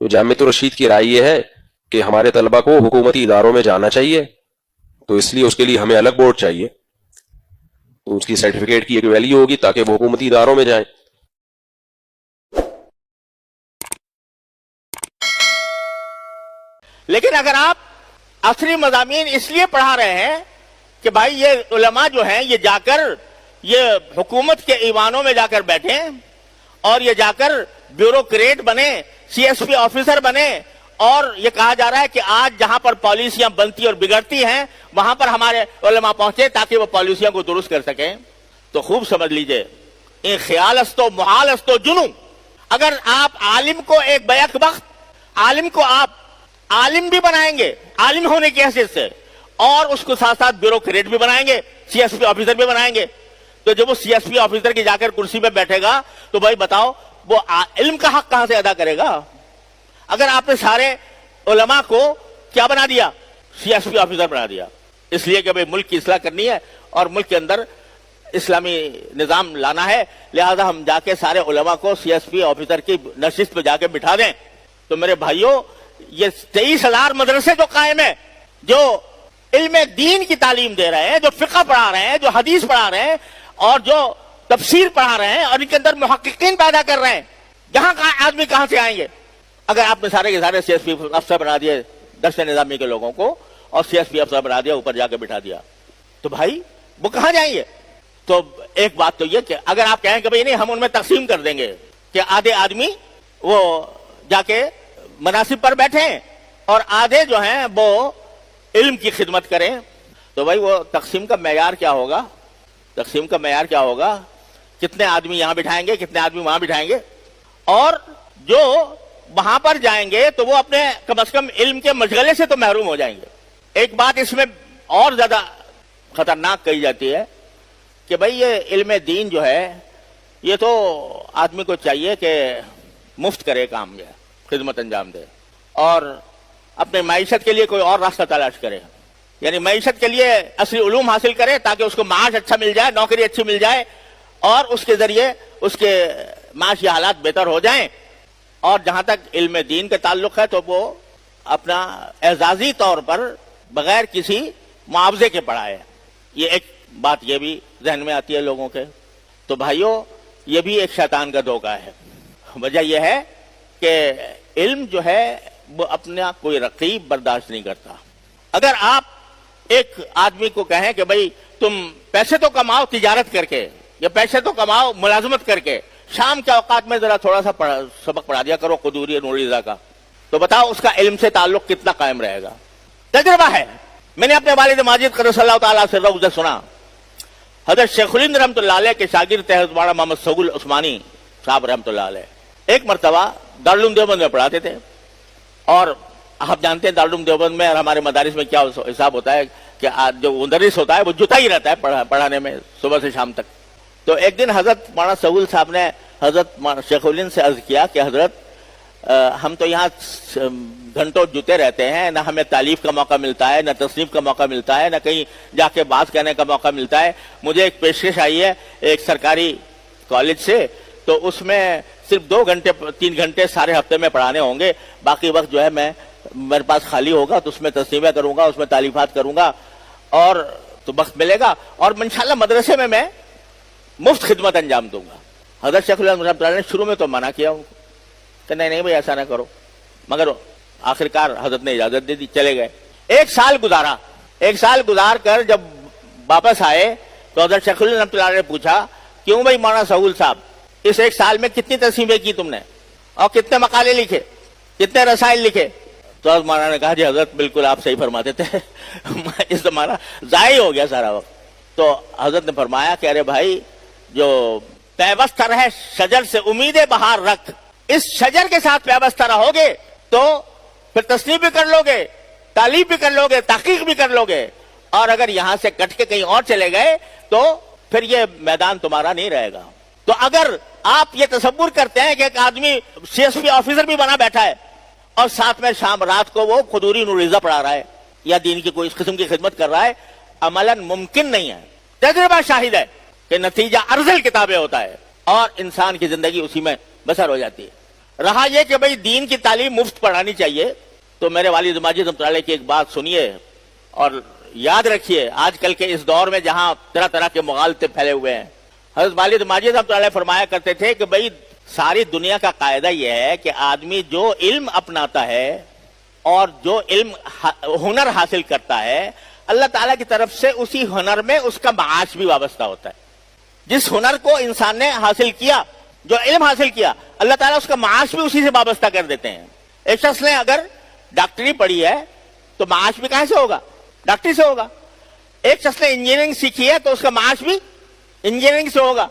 تو جامعۃ الرشید کی رائے یہ ہے کہ ہمارے طلبہ کو حکومتی اداروں میں جانا چاہیے، تو اس لیے اس کے لیے ہمیں الگ بورڈ چاہیے، تو اس کی سرٹیفکیٹ کی ایک ویلیو ہوگی تاکہ وہ حکومتی اداروں میں جائیں۔ لیکن اگر آپ اصلی مضامین اس لیے پڑھا رہے ہیں کہ بھائی یہ علماء جو ہیں یہ جا کر یہ حکومت کے ایوانوں میں جا کر بیٹھیں اور یہ جا کر بیوروکریٹ بنے، سی ایس پی آفیسر بنے، اور یہ کہا جا رہا ہے کہ آج جہاں پر پالیسیاں بنتی اور بگڑتی ہیں وہاں پر ہمارے علماء پہنچے تاکہ وہ پالیسیاں کو درست کر سکیں، تو خوب سمجھ لیجئے این خیال است و محال است و جنوں۔ اگر آپ عالم کو ایک بیک وقت عالم کو آپ عالم بھی بنائیں گے عالم ہونے کی حیثیت سے، اور اس کو ساتھ ساتھ بیوروکریٹ بھی بنائیں گے، سی ایس پی آفیسر بھی بنائیں گے، تو جب وہ سی ایس پی آفیسر کی جا کر کرسی پہ بیٹھے گا تو بھائی بتاؤ وہ علم کا حق کہاں سے ادا کرے گا؟ اگر آپ نے سارے علماء کو کیا بنا دیا؟ سی ایس پی آفیسر بنا دیا، اس لیے کہ بھائی ملک کی اصلاح کرنی ہے اور ملک کے اندر اسلامی نظام لانا ہے، لہذا ہم جا کے سارے علماء کو سی ایس پی آفیسر کی نشست پہ جا کے بٹھا دیں۔ تو میرے بھائیوں، یہ 23,000 مدرسے جو قائم ہیں، جو علم دین کی تعلیم دے رہے ہیں، جو فقہ پڑھا رہے ہیں، جو حدیث پڑھا رہے ہیں اور جو تفسیر پڑھا رہے ہیں اور ان کے اندر محققین پیدا کر رہے ہیں، یہاں آدمی کہاں سے آئیں گے؟ اگر آپ نے سارے کے سارے سی ایس پی افسر بنا دیے دشت نظامی کے لوگوں کو اور سی ایس پی افسر بنا دیا، اوپر جا کے بٹھا دیا، تو بھائی وہ کہاں جائیں گے؟ تو ایک بات تو یہ کہ اگر آپ کہیں کہ بھائی نہیں ہم ان میں تقسیم کر دیں گے کہ آدھے آدمی وہ جا کے مناصب پر بیٹھیں اور آدھے جو ہیں وہ علم کی خدمت کریں، تو بھائی وہ تقسیم کا معیار کیا ہوگا؟ تقسیم کا معیار کیا ہوگا؟ کتنے آدمی یہاں بٹھائیں گے، کتنے آدمی وہاں بٹھائیں گے؟ اور جو وہاں پر جائیں گے تو وہ اپنے کم از کم علم کے مشغلے سے تو محروم ہو جائیں گے۔ ایک بات اس میں اور زیادہ خطرناک کہی جاتی ہے کہ بھائی یہ علم دین جو ہے یہ تو آدمی کو چاہیے کہ مفت کرے کام، یہ خدمت انجام دے اور اپنے معیشت کے لیے کوئی اور راستہ تلاش کرے، یعنی معیشت کے لیے اصلی علوم حاصل کرے تاکہ اس کو معاش اچھا مل جائے، نوکری اچھی مل جائے اور اس کے ذریعے اس کے معاشی حالات بہتر ہو جائیں۔ اور جہاں تک علم دین کا تعلق ہے تو وہ اپنا اعزازی طور پر بغیر کسی معاوضے کے پڑھائے۔ یہ ایک بات یہ بھی ذہن میں آتی ہے لوگوں کے۔ تو بھائیوں، یہ بھی ایک شیطان کا دھوکہ ہے۔ وجہ یہ ہے کہ علم جو ہے وہ اپنا کوئی رقیب برداشت نہیں کرتا۔ اگر آپ ایک آدمی کو کہیں کہ بھائی تم پیسے تو کماؤ تجارت کر کے، یا پیسے تو کماؤ ملازمت کر کے، شام کے اوقات میں ذرا تھوڑا سا سبق پڑھا دیا کرو قدوری نور رضا کا، تو بتاؤ اس کا علم سے تعلق کتنا قائم رہے گا؟ تجربہ ہے، میں نے اپنے والد ماجد قدس اللہ تعالیٰ سے روزہ سنا، حضرت شیخ الہند رحمۃ اللہ علیہ کے شاگرد حضرت مولانا محمد سہول عثمانی صاحب رحمۃ اللہ علیہ، ایک مرتبہ دارالعلوم دیوبند میں پڑھاتے تھے، اور آپ جانتے ہیں دارالعلوم دیوبند میں اور ہمارے مدارس میں کیا حساب ہوتا ہے کہ جو مدرس ہوتا ہے وہ جتا ہی رہتا ہے پڑھانے میں صبح سے شام تک۔ تو ایک دن حضرت مولانا سہول صاحب نے حضرت شیخ الہند سے عرض کیا کہ حضرت ہم تو یہاں گھنٹوں جتے رہتے ہیں، نہ ہمیں تعلیف کا موقع ملتا ہے، نہ تصنیف کا موقع ملتا ہے، نہ کہیں جا کے بات کہنے کا موقع ملتا ہے۔ مجھے ایک پیشکش آئی ہے ایک سرکاری کالج سے، تو اس میں صرف 2 گھنٹے 3 گھنٹے سارے ہفتے میں پڑھانے ہوں گے، باقی وقت جو ہے میرے پاس خالی ہوگا تو اس میں تصنیفیں کروں گا، اس میں تالیفات کروں گا، اور تو وقت ملے گا اور انشاءاللہ مدرسے میں مفت خدمت انجام دوں گا۔ حضرت شیخ الہند رحمۃ اللہ نے شروع میں تو منع کیا کہ نہیں بھائی ایسا نہ کرو، مگر آخرکار حضرت نے اجازت دے دی، چلے گئے۔ 1 سال گزارا، 1 سال گزار کر جب واپس آئے تو حضرت شیخ الہند رحمۃ اللہ نے پوچھا کیوں بھائی مولانا سہول صاحب اس 1 سال میں کتنی تصنیفیں کی تم نے اور کتنے مقالے لکھے، کتنے رسائل لکھے؟ تو حضرت مولانا نے کہا جی حضرت بالکل آپ صحیح فرماتے تھے، اس ہمارا ضائع ہو گیا سارا وقت۔ تو حضرت نے فرمایا کہ ارے بھائی جو پیوستہ رہے شجر سے امید بہار رکھ، اس شجر کے ساتھ پیوستہ رہو گے تو پھر تصنیف بھی کر لو گے، تعلیف بھی کر لو گے، تحقیق بھی کر لو گے، اور اگر یہاں سے کٹ کے کہیں اور چلے گئے تو پھر یہ میدان تمہارا نہیں رہے گا۔ تو اگر آپ یہ تصور کرتے ہیں کہ ایک آدمی سی ایس پی آفیسر بھی بنا بیٹھا ہے اور ساتھ میں شام رات کو وہ قدوری نور رضا پڑھا رہا ہے یا دین کی کوئی اس قسم کی خدمت کر رہا ہے، عملاً ممکن نہیں ہے۔ تجربہ شاہد ہے کہ نتیجہ ارذل کتابیں ہوتا ہے اور انسان کی زندگی اسی میں بسر ہو جاتی ہے۔ رہا یہ کہ بھئی دین کی تعلیم مفت پڑھانی چاہیے، تو میرے والد ماجد رحمۃ اللہ علیہ کی ایک بات سنیے اور یاد رکھیے، آج کل کے اس دور میں جہاں طرح طرح کے مغالطے پھیلے ہوئے ہیں، حضرت والد ماجد رحمۃ اللہ علیہ فرمایا کرتے تھے کہ بھئی ساری دنیا کا قاعدہ یہ ہے کہ آدمی جو علم اپناتا ہے اور جو علم ہنر حاصل کرتا ہے، اللہ تعالیٰ کی طرف سے اسی ہنر میں اس کا معاش بھی وابستہ ہوتا ہے۔ جس ہنر کو انسان نے حاصل کیا، جو علم حاصل کیا، اللہ تعالیٰ اس کا معاش بھی اسی سے وابستہ کر دیتے ہیں۔ ایک شخص نے اگر ڈاکٹری پڑھی ہے تو معاش بھی کہاں سے ہوگا؟ ڈاکٹری سے ہوگا۔ ایک شخص نے انجینئرنگ سیکھی ہے تو اس کا معاش بھی انجینئرنگ سے ہوگا۔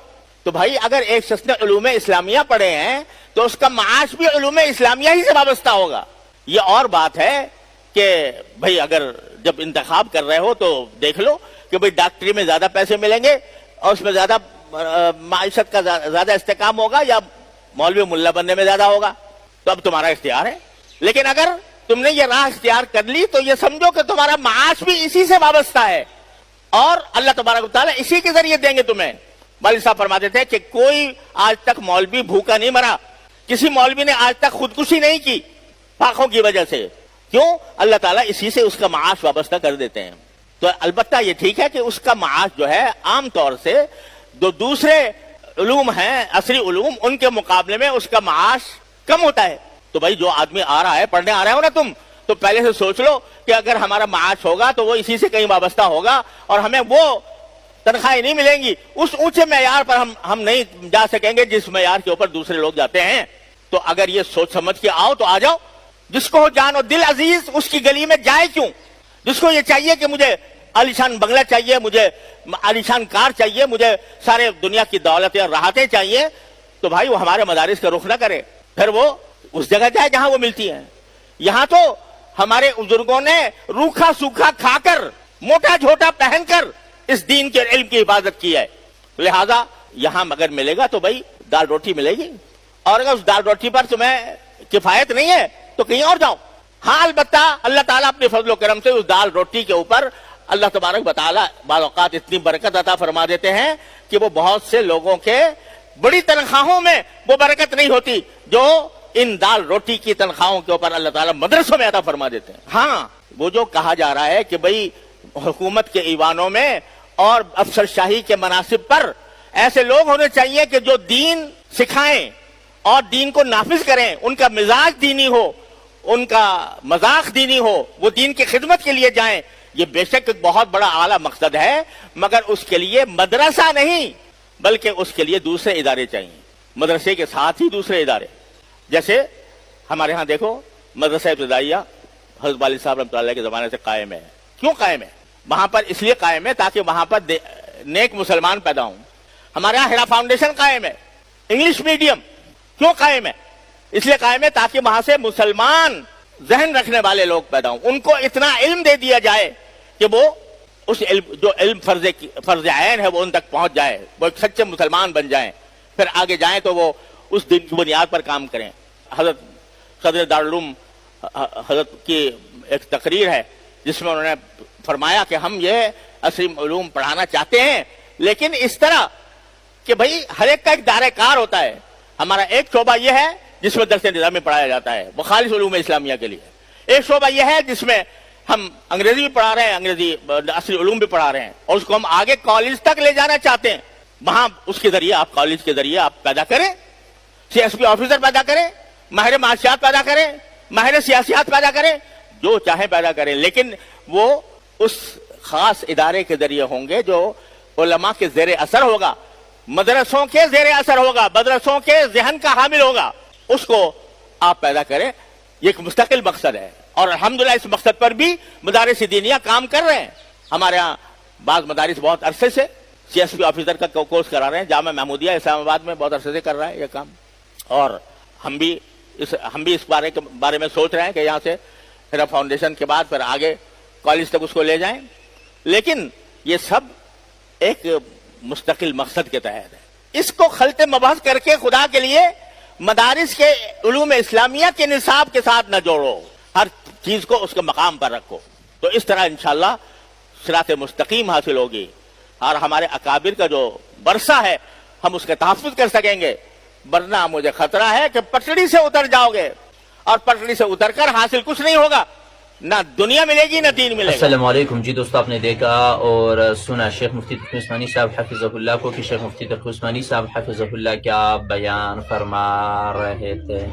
تو بھائی اگر ایک شخص نے علوم اسلامیہ پڑھے ہیں تو اس کا معاش بھی علوم اسلامیہ ہی سے وابستہ ہوگا۔ یہ اور بات ہے کہ بھئی اگر جب انتخاب کر رہے ہو تو دیکھ لو کہ بھئی ڈاکٹری میں زیادہ پیسے ملیں گے اور اس میں زیادہ معیشت کا زیادہ استحکام ہوگا، یا مولوی ملا بننے میں زیادہ ہوگا، تو اب تمہارا اختیار ہے۔ لیکن اگر تم نے یہ راہ اختیار کر لی تو یہ سمجھو کہ تمہارا معاش بھی اسی سے وابستہ ہے اور اللہ تبارک و تعالیٰ اسی کے ذریعے دیں گے تمہیں۔ والد صاحب فرماتے تھے کہ کوئی آج تک مولوی بھوکا نہیں مرا، کسی مولوی نے آج تک خودکشی نہیں کی فاقوں کی وجہ سے۔ کیوں؟ اللہ تعالیٰ اسی سے اس کا معاش وابستہ کر دیتے ہیں۔ تو البتہ یہ ٹھیک ہے کہ اس کا معاش جو ہے عام طور سے جو دوسرے علوم ہیں، عصری علوم، ان کے مقابلے میں اس کا معاش کم ہوتا ہے۔ تو بھائی جو آدمی آ رہا ہے، پڑھنے آ رہا ہو نا تم، تو پہلے سے سوچ لو کہ اگر ہمارا معاش ہوگا تو وہ اسی سے کہیں وابستہ ہوگا اور ہمیں وہ تنخواہیں نہیں ملیں گی، اس اونچے معیار پر ہم نہیں جا سکیں گے جس معیار کے اوپر دوسرے لوگ جاتے ہیں۔ تو اگر یہ سوچ سمجھ کے آؤ تو آ جاؤ۔ جس کو جان و دل عزیز اس کی گلی میں جائے کیوں؟ جس کو یہ چاہیے کہ مجھے عالیشان بنگلہ چاہیے، مجھے عالیشان کار چاہیے، مجھے سارے دنیا کی دولتیں اور راحتیں چاہیے، تو بھائی وہ ہمارے مدارس کا رخ نہ کرے، پھر وہ اس جگہ جائے جہاں وہ ملتی ہیں۔ یہاں تو ہمارے بزرگوں نے روکھا سوکھا کھا کر، موٹا جھوٹا پہن کر اس دین کے علم کی حفاظت کی ہے، لہذا یہاں اگر ملے گا تو بھائی دال روٹی ملے گی، اور اگر اس دال روٹی پر تمہیں کفایت نہیں ہے تو کہیں اور جاؤ۔ ہاں البتہ اللہ تعالیٰ اپنے فضل و کرم سے اس دال روٹی کے اوپر اللہ تبارک و تعالیٰ بعض اوقات اتنی برکت عطا فرما دیتے ہیں کہ وہ بہت سے لوگوں کے بڑی تنخواہوں میں وہ برکت نہیں ہوتی جو ان دال روٹی کی تنخواہوں کے اوپر اللہ تعالیٰ مدرسوں میں عطا فرما دیتے ہیں۔ ہاں وہ جو کہا جا رہا ہے کہ بھئی حکومت کے ایوانوں میں اور افسر شاہی کے مناصب پر ایسے لوگ ہونے چاہیے کہ جو دین سکھائیں اور دین کو نافذ کریں، ان کا مزاج دینی ہو، ان کا مذاق دینی ہو، وہ دین کی خدمت کے لیے جائیں، یہ بے شک ایک بہت بڑا اعلیٰ مقصد ہے، مگر اس کے لیے مدرسہ نہیں بلکہ اس کے لیے دوسرے ادارے چاہیے، مدرسے کے ساتھ ہی دوسرے ادارے۔ جیسے ہمارے ہاں دیکھو مدرسہ ابتدائیہ حضرت والد صاحب رحمۃ اللہ علیہ کے زمانے سے قائم ہے۔ کیوں قائم ہے؟ وہاں پر اس لیے قائم ہے تاکہ وہاں پر نیک مسلمان پیدا ہوں۔ ہمارے یہاں ہیرا فاؤنڈیشن قائم ہے، انگلش میڈیم۔ کیوں قائم ہے؟ اس لیے قائم ہے تاکہ وہاں سے مسلمان ذہن رکھنے والے لوگ پیدا ہوں، ان کو اتنا علم دے دیا جائے کہ وہ اس علم جو علم فرض عین ہے وہ ان تک پہنچ جائے، وہ ایک سچے مسلمان بن جائیں، پھر آگے جائیں تو وہ اس دن کی بنیاد پر کام کریں۔ حضرت صدر دارالعلوم حضرت کی ایک تقریر ہے جس میں انہوں نے فرمایا کہ ہم یہ عصری علوم پڑھانا چاہتے ہیں لیکن اس طرح کہ بھئی ہر ایک کا ایک دائرہ کار ہوتا ہے۔ ہمارا ایک شعبہ یہ ہے جس میں درس نظامی پڑھایا جاتا ہے، وہ خالص علوم اسلامیہ کے لیے۔ ایک شعبہ یہ ہے جس میں ہم انگریزی بھی پڑھا رہے ہیں، انگریزی عصری علوم بھی پڑھا رہے ہیں، اور اس کو ہم آگے کالج تک لے جانا چاہتے ہیں۔ وہاں اس کے ذریعے آپ کالج کے ذریعے آپ پیدا کریں، سی ایس پی آفیسر پیدا کریں، ماہر معاشیات پیدا کریں، ماہر سیاسیات پیدا کریں، جو چاہیں پیدا کریں، لیکن وہ اس خاص ادارے کے ذریعے ہوں گے جو علماء کے زیر اثر ہوگا، مدرسوں کے زیر اثر ہوگا، مدرسوں کے ذہن کا حامل ہوگا، اس کو آپ پیدا کریں۔ یہ ایک مستقل مقصد ہے اور الحمدللہ اس مقصد پر بھی مدارس دینیہ کام کر رہے ہیں۔ ہمارے ہاں بعض مدارس بہت عرصے سے سی ایس پی آفیسر کا کورس کرا رہے ہیں، جامعہ محمودیہ اسلام آباد میں بہت عرصے سے کر رہا ہے یہ کام، اور ہم بھی اس بارے میں سوچ رہے ہیں کہ یہاں سے ہیرا فاؤنڈیشن کے بعد پھر آگے کالج تک اس کو لے جائیں، لیکن یہ سب ایک مستقل مقصد کے تحت ہے۔ اس کو خلط مبحث کر کے خدا کے لیے مدارس کے علوم اسلامیہ کے نصاب کے ساتھ نہ جوڑو، ہر چیز کو اس کے مقام پر رکھو، تو اس طرح انشاءاللہ صراط مستقیم حاصل ہوگی اور ہمارے اکابر کا جو ورثہ ہے ہم اس کا تحفظ کر سکیں گے۔ ورنہ مجھے خطرہ ہے کہ پٹڑی سے اتر جاؤ گے اور پٹڑی سے اتر کر حاصل کچھ نہیں ہوگا، نہ دنیا ملے گی نہ دین ملے گا۔ السلام علیکم جی دوستو، آپ نے دیکھا اور سنا شیخ مفتی تقی عثمانی صاحب حفظہ اللہ کو کہ شیخ مفتی تقی عثمانی صاحب حفظہ اللہ کیا بیان فرما رہے تھے۔